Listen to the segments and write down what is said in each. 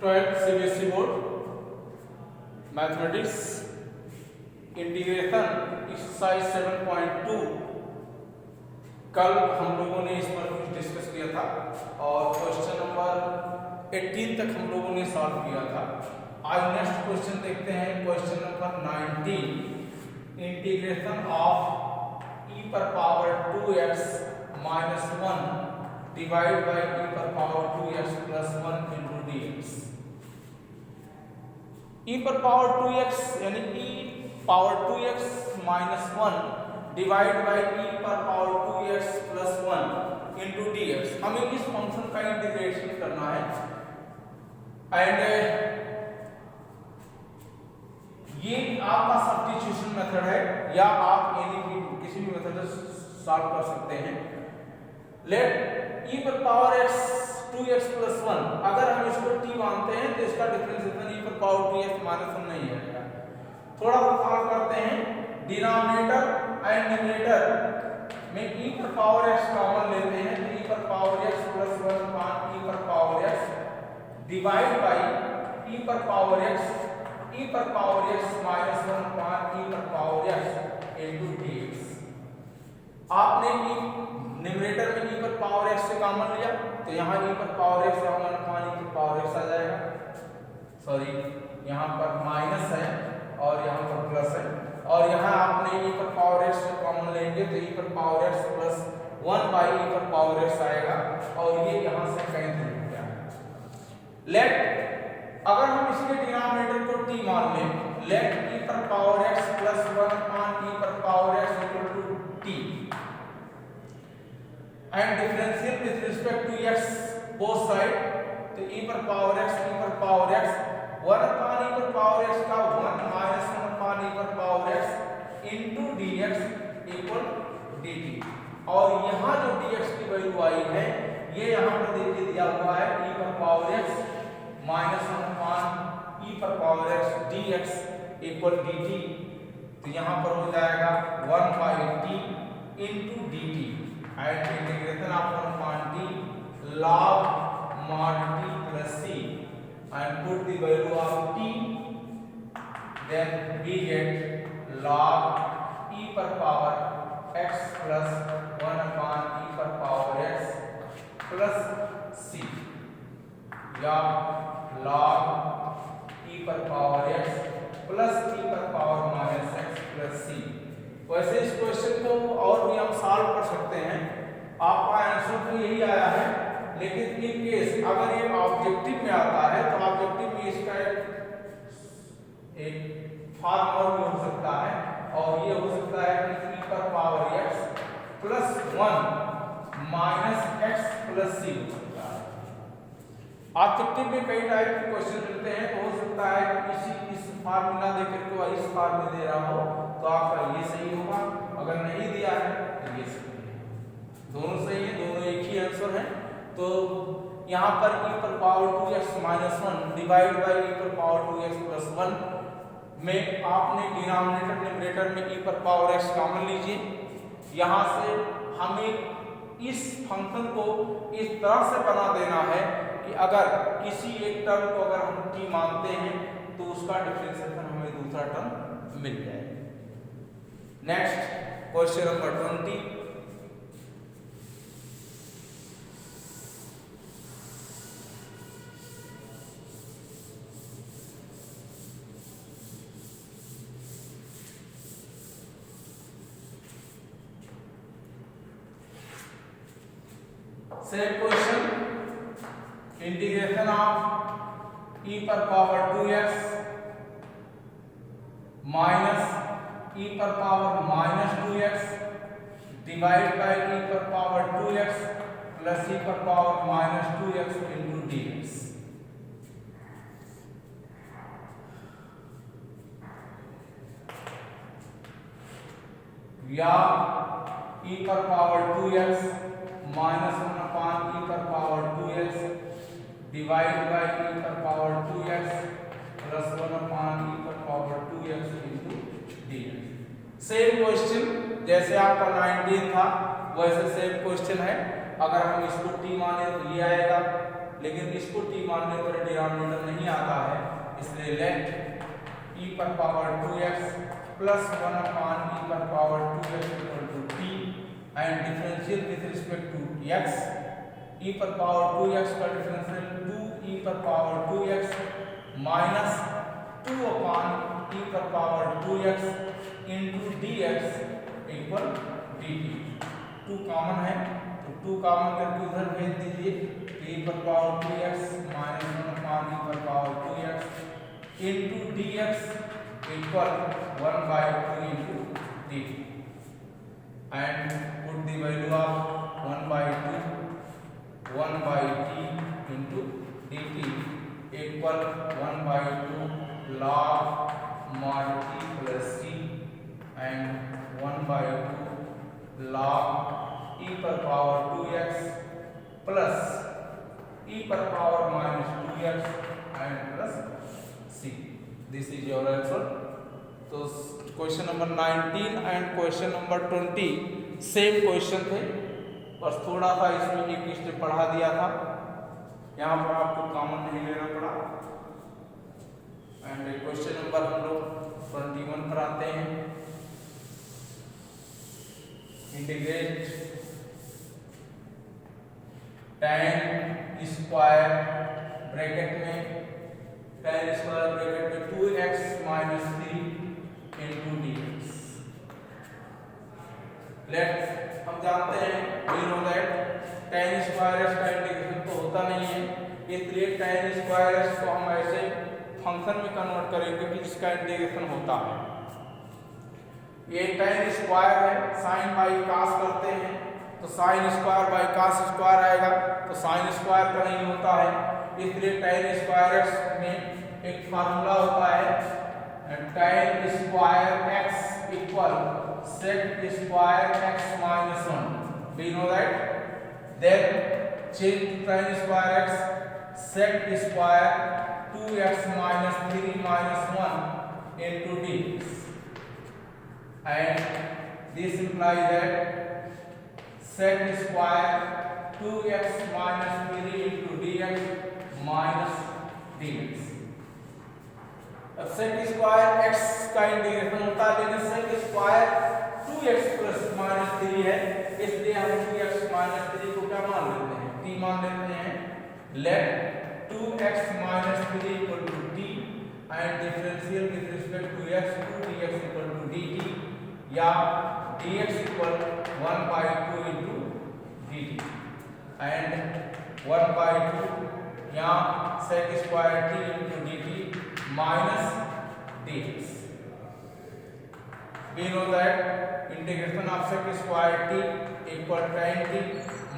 12th CBSE board mathematics integration exercise 7.2 कल हम लोगों ने इस पर कुछ डिस्कस किया था और क्वेश्चन नंबर 18 तक हम लोगों ने सॉल्व किया था। आज नेक्स्ट क्वेश्चन देखते हैं, question number 19 integration of e पर power 2x minus 1 divide by e पर power 2x plus 1 into dx। e पर पावर 2x यानी e power 2x minus 1 divide by e पर power 2x plus 1 into dx। हमें इस function का integration करना है एंड ये आपका सब्स्टिट्यूशन मेथड है या आप किसी भी मेथड से सॉल्व कर सकते हैं। लेट e पर पावर x 2x प्लस 1, अगर हम इसको t मानते हैं तो इसका डिफरेंशिएशन e पर पावर 2x माइनस 1 नहीं आएगा। थोड़ा सा सॉल्व करते हैं, डिनोमिनेटर एंड न्यूमरेटर में e पर पावर x कॉमन लेते हैं तो e पर power x plus 1 upon e पर power x divide by e पर power x minus 1 upon e पर पावर x इनटू dx। आपने न्यूमरेटर में e पर पावर x से कॉमन लिया तो यहाँ e पर पावर x कॉमन अपान e पर पावर x आ जाएगा। सॉरी, यहाँ पर माइनस है और यहाँ पर प्लस है, और यहाँ आपने e पर पावर x से कॉमन लेंगे तो e पर power x plus 1 by e पर पावर x आएगा और ये यहाँ से कैंसिल हो गया। लेट अगर हम इसके डिनोमिनेटर को t मान लें, लेट e पर power x plus 1 upon e पर power x equal to t and differentiate with respect to x both side, तो e पर पावर x 1 अपान e पर पावर x का 1 माइनस 1 अपान e पर power x into dx equal dt। और यहाँ जो dx की वैल्यू आई है ये यहाँ पर देखिए दिया हुआ है e पर power x minus 1 upon e पर power x dx equal dt, तो यहाँ पर हो जाएगा 1 by t into dt and integration of 1 upon t log mod t plus c and put the value of t, then we get log e पर power x plus 1 upon e पर power x plus c या log e पर power x plus e पर power minus x plus c। वैसे इस question को और भी हम सॉल्व कर सकते हैं, आपका आंसर तो यही आया है, लेकिन इन केस अगर ये ऑब्जेक्टिव में आता है तो ऑब्जेक्टिव में इसका एक फॉर्म और भी हो सकता है और ये हो सकता है कि e पर power x plus 1 minus x plus c हो सकता है। ऑब्जेक्टिव में कई टाइप के क्वेश्चन मिलते हैं, तो हो सकता है कि इस फार्मूला देकर के इस फॉर्म में दे रहा हो तो आपका ये सही होगा, अगर नहीं दिया है तो ये सही है। दोनों सही है, दोनों एक ही आंसर है। तो यहाँ पर e पर power 2x minus 1 divide by e पर पावर 2x प्लस 1 में आपने डिनोमिनेटर न्यूमरेटर में e पर पावर x कॉमन लीजिए। यहाँ से हमें इस फंक्शन को इस तरह से बना देना है कि अगर किसी एक टर्म को अगर हम t मानते हैं तो उसका डिफरेंशिएशन हमें दूसरा टर्म मिल जाए। Next question number 20, same question, integration of e पर पावर 2x माइनस e पर power minus 2x divide by e पर पावर 2x प्लस e पर power minus 2x into dx। या e पर power 2x minus 1 upon e पर power 2x divide by e पर power 2x plus 1 upon e पर power 2x into dx। Same question जैसे आपका 19 था वैसे सेम क्वेश्चन है। अगर हम इसको t माने तो ये आएगा लेकिन इसको t मानने पर डिनोमिनेटर नहीं आता है, इसलिए लेट e पर power 2x plus 1 upon e पर power 2x equal to t and differential with respect to x, e पर पावर 2x का डिफरेंशियल 2e पर power 2x minus 2 upon e पर power 2x into dx equal dt। 2 common है तो 2 common करके उधर भेज दीजिए, e पर power 2x minus 1 upon e पर power 2x into dx equal 1 by 2 into dt and put the value of 1 by 2 1 by t into dt equal 1 by 2 log mod t plus t and 1 by 2 log e per power 2x plus e per power minus 2x and plus c. This is your answer. तो question number 19 and question number 20 same question थे, बस थोड़ा सा इसमें एक step बढ़ा दिया था, यहाँ पर आपको कॉमन नहीं लेना पड़ा। एंड क्वेश्चन नंबर हम लोग 21 पर आते हैं। इंटीग्रेट tan स्क्वायर ब्रैकेट में tan स्क्वायर ब्रैकेट में 2x minus 3 into dx। Late हम जानते हैं we know that tan square x का इंटीग्रेशन तो होता नहीं है, इसलिए tan स्क्वायर x को हम ऐसे फंक्शन में कन्वर्ट करेंगे कि जिसका इंटीग्रेशन होता है। ये tan स्क्वायर है, sin बाई cos करते हैं तो sin square by cos square आएगा, तो sin स्क्वायर का नहीं होता है, इसलिए tan स्क्वायर x में एक फार्मूला होता है tan square x equal sec square x minus 1। We know that then change to tan square x sec square 2x minus 3 minus 1 into dx, and this implies that sec square 2x minus 3 into dx minus dx। अब sec square x का integration होता है, लेकिन sec square 2x plus minus 3 है, इसलिए हम 2x minus 3 को क्या मान लेते हैं, t मान लेते हैं। Let 2x minus 3 equal to t and differential with respect to x 2dx equal to dt या dx equal 1 by 2 into dt and 1 by 2 यहाँ sec square t into dt minus dx। We know that integration of sec square t equal tan t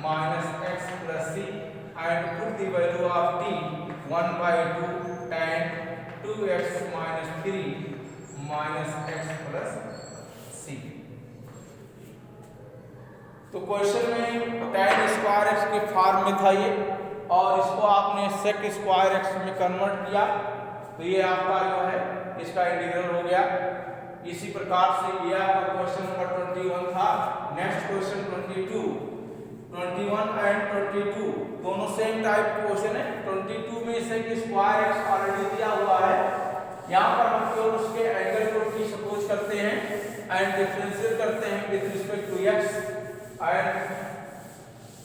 minus x plus c and put the value of t 1 by 2 tan 2x minus 3 minus x plus c। तो question में tan square x के form में था ये, और इसको आपने sec square x में कन्वर्ट किया तो ये आपका जो है इसका इंटीग्रल हो गया। इसी प्रकार से ये आपका क्वेश्चन नंबर 21 था। नेक्स्ट क्वेश्चन 21 एंड 22 दोनों सेम टाइप के क्वेश्चन है। 22 में sec स्क्वायर x ऑलरेडी दिया हुआ है, यहाँ पर हम केवल उसके एंगल को t सपोज करते हैं एंड डिफरेंशिएट करते हैं with respect to x and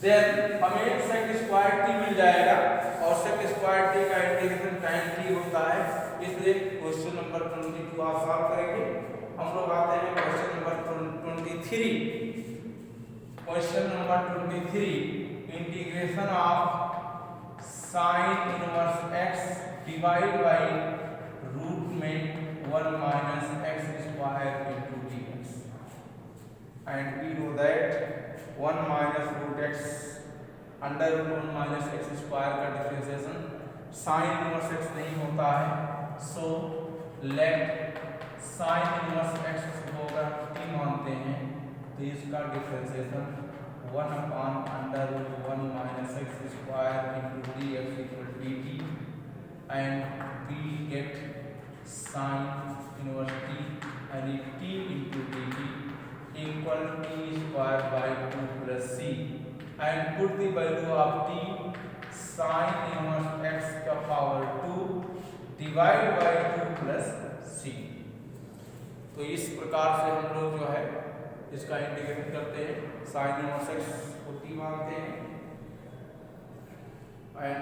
then हमें sec स्क्वायर t मिल जाएगा, और sec स्क्वायर t का इंटीग्रेशन tan t होता है, इसलिए क्वेश्चन नंबर 22 आप सॉल्व करेंगे। हम लोग आते हैं question number 23। Question number 23 integration of sin inverse x divide by root में 1 minus x square into dx and we know that 1 minus root x under root 1 minus x square का differentiation sin inverse x नहीं होता है, so let sin inverse x को अगर t मानते हैं तो इसका differentiation 1 upon under root 1 minus x square into dx equal dt and we get sin inverse t यानी t into dt equal t square by 2 plus c and put the value of t sine inverse x का power 2 divide by 2 plus सी। तो इस प्रकार से हम लोग जो है इसका इंटीग्रेट करते हैं, साइन इनवर्स एक्स को t मानते हैं। And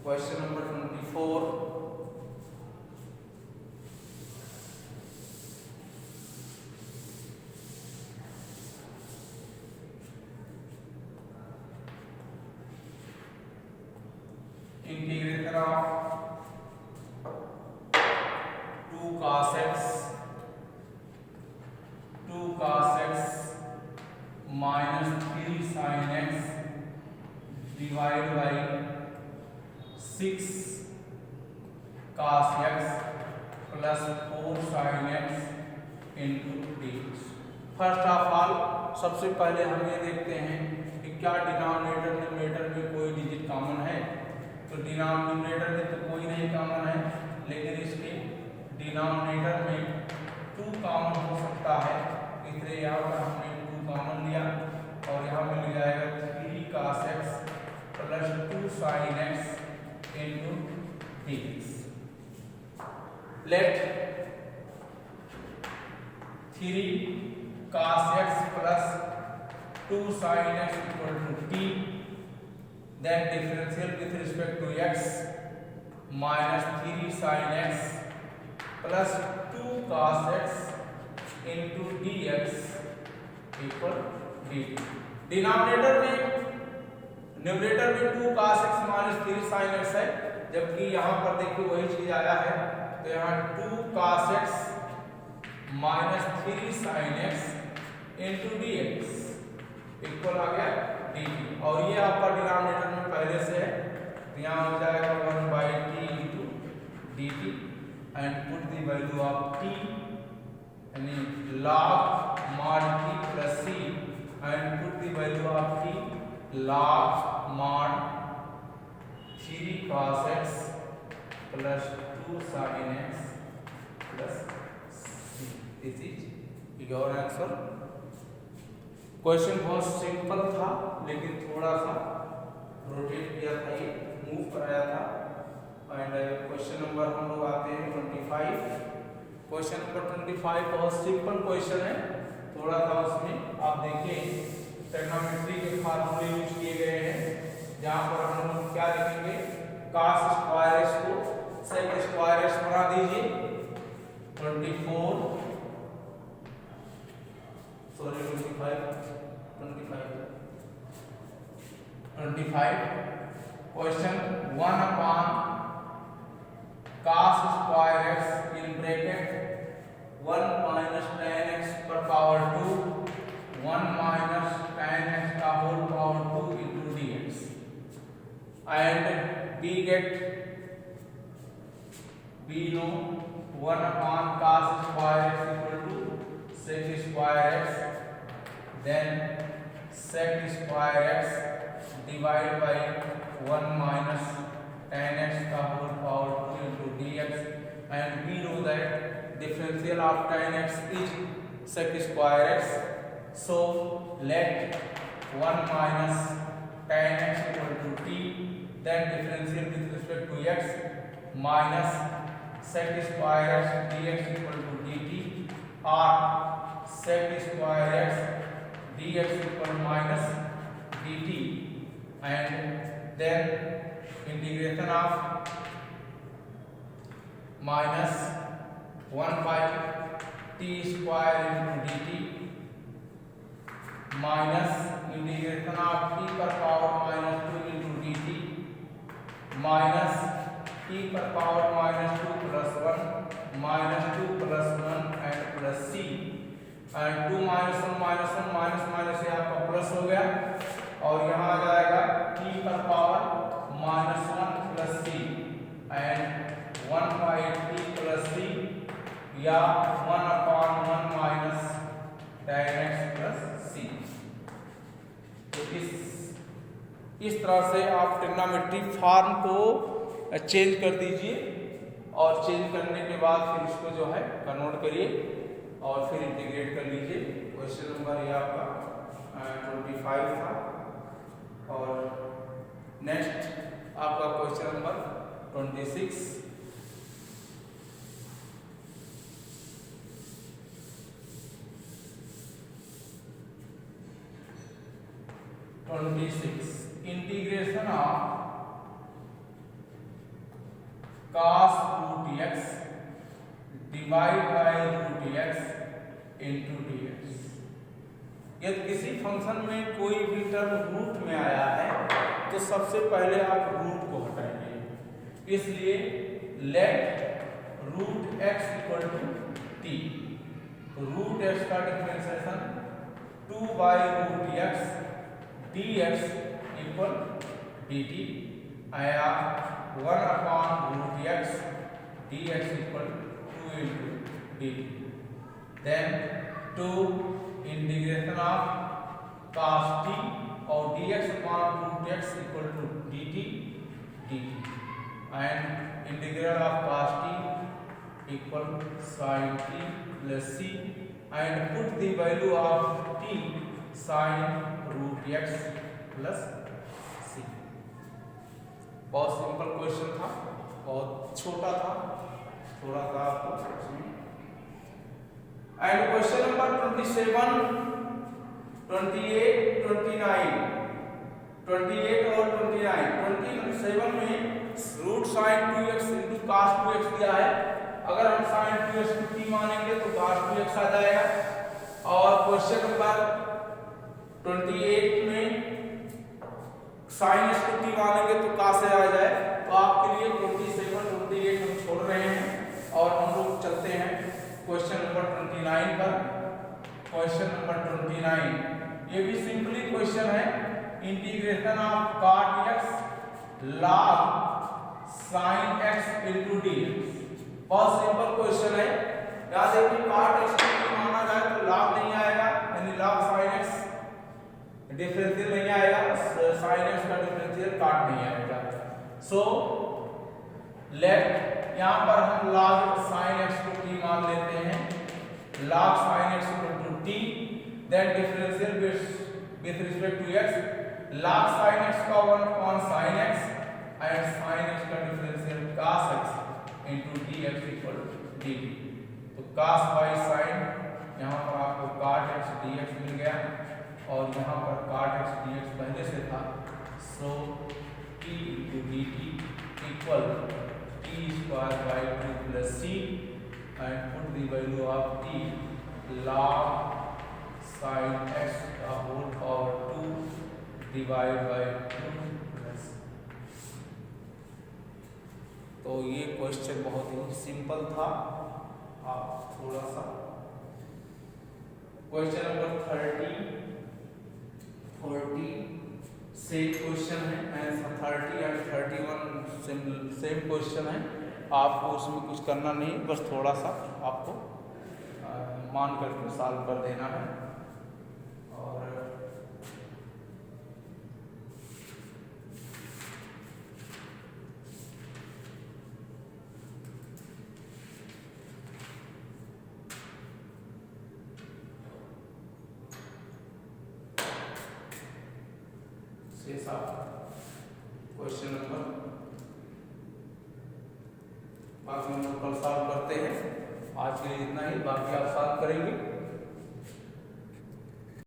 question number 24, integration of 2 cos x minus 3 sin x divided by 6 cos x plus 4 sin x into dx। First of all सबसे पहले हम ये देखते हैं कि क्या डिनोमिनेटर न्यूमरेटर में कोई डिजिट कॉमन है। तो डिनोमिनेटर में तो कोई नहीं कॉमन है, लेकिन इसके डिनोमिनेटर में 2 कॉमन हो सकता है, इसलिए यहाँ पर हमने 2 कॉमन लिया और यहाँ मिल जाएगा 3 cos x plus 2 sin x into dx। Let 3 cos x plus 2 sin x equal to t, then differential with respect to x minus 3 sin x plus 2 cos x into dx equal dt। Denominator में numerator में 2 cos x minus 3 sin x है, जबकि यहाँ पर देखिए वही चीज आया है। तो यहाँ 2 cos x minus 3 sin x into dx equal आ गया dt, और ये आपका डिनोमिनेटर में पहले से है, तो यहाँ हो जाएगा 1 by t into dt and put the value of t यानी log mod t plus c and put the value of t log mod 3 cos x plus 2 sin x plus c। This is your answer। Question बहुत simple था, लेकिन थोड़ा सा rotate किया था, ये move कराया था। एंड क्वेश्चन नंबर हम लोग आते हैं 25। क्वेश्चन नंबर 25 बहुत सिंपल क्वेश्चन है, थोड़ा सा उसमें आप देखिए ट्रिग्नोमेट्री के फार्मूले यूज किए गए हैं, जहाँ पर हम लोग क्या लिखेंगे, cos स्क्वायर एक्स को sec स्क्वायर एक्स बना दीजिए। 25 question 1 upon cos square x in bracket 1 minus tan x per power 2 1 minus tan x का whole power 2 into dx, and we know 1 upon cos square x equal to sec square x, then sec square x divided by 1 minus tan x का whole power 2 into dx, and we know that differential of tan x is sec square x, so let 1 minus tan x equal to t, then differential with respect to x minus sec square x dx equal to dt, or sec square x dx equal minus dt, and then integration of minus 1 by t square into dt minus integration of t per power minus 2 into dt minus t per power minus 2 plus 1 minus 2 plus 1 and plus c, and 2 minus 1 minus 1 minus minus ये आपका plus हो गया, और यहाँ आ जाएगा t पर power minus 1 plus c and 1 by t plus c, या 1 upon 1 minus tan x plus c। तो इस तरह से आप ट्रिग्नोमेट्री फॉर्म को चेंज कर दीजिए, और चेंज करने के बाद फिर इसको जो है कन्वर्ट करिए और फिर इंटीग्रेट कर लीजिए। क्वेश्चन नंबर ये आपका 25 था। और next 26 integration of cos root x divide by root x into dx। यदि किसी फंक्शन में कोई भी टर्म रूट में आया है तो सबसे पहले आप रूट को हटाएंगे, इसलिए let root x equal to t। तो रूट x का differentiation 2 by root x dx equal dt आया 1 upon root x dx equal 2 into dt। Then 2 integration of cos t और dx upon root x equal to dt and integral of cos t equal sin t plus c and put the value of t sin root x plus c। बहुत simple question था, बहुत छोटा था, थोड़ा सा आपको। And question number 27, 28, 29, 28 और 29। 27 में root sine 2x into cos 2x दिया है। अगर हम साइन 2x को t मानेंगे तो cos 2x आ जाएगा। और क्वेश्चन नंबर 28 में साइन x को t मानेंगे तो cos आ जाए। तो आपके लिए 27, 28 हम छोड़ रहे हैं और हम लोग चलते हैं क्वेश्चन नंबर 29 पर। क्वेश्चन नंबर 29 ये भी सिंपली क्वेश्चन है, integration of cot x log sin x into dx। बहुत सिंपल क्वेश्चन है। याद है कि cot x को t माना जाए तो log नहीं आएगा, यानी log sin x डिफरेंशियल नहीं आएगा, sin x का डिफरेंशियल cot नहीं आएगा। सो लेट यहाँ पर हम log sin x को t मान लेते हैं, log sin x equal to t, then differential with respect to x, log sin x का 1 upon sin x and sin x का differential cos x into dx equal dt। तो cos by sin, यहाँ पर आपको cot x dx मिल गया और यहाँ पर cot x dx पहले से था। सो t into dt equal t square by 2 plus c and put the value of t log sin x का whole power 2 divided by 2 plus। तो ये क्वेश्चन बहुत ही सिंपल था। आप थोड़ा सा क्वेश्चन नंबर 40 से क्वेश्चन है, 30 एंड 31 सेम क्वेश्चन है। आपको उसमें कुछ करना नहीं, बस थोड़ा सा आपको मान करके सॉल्व कर देना है। और क्वेश्चन नंबर बाकी हम लोग कल सॉल्व करते हैं। आज के लिए इतना ही, बाकी आप सॉल्व करेंगे।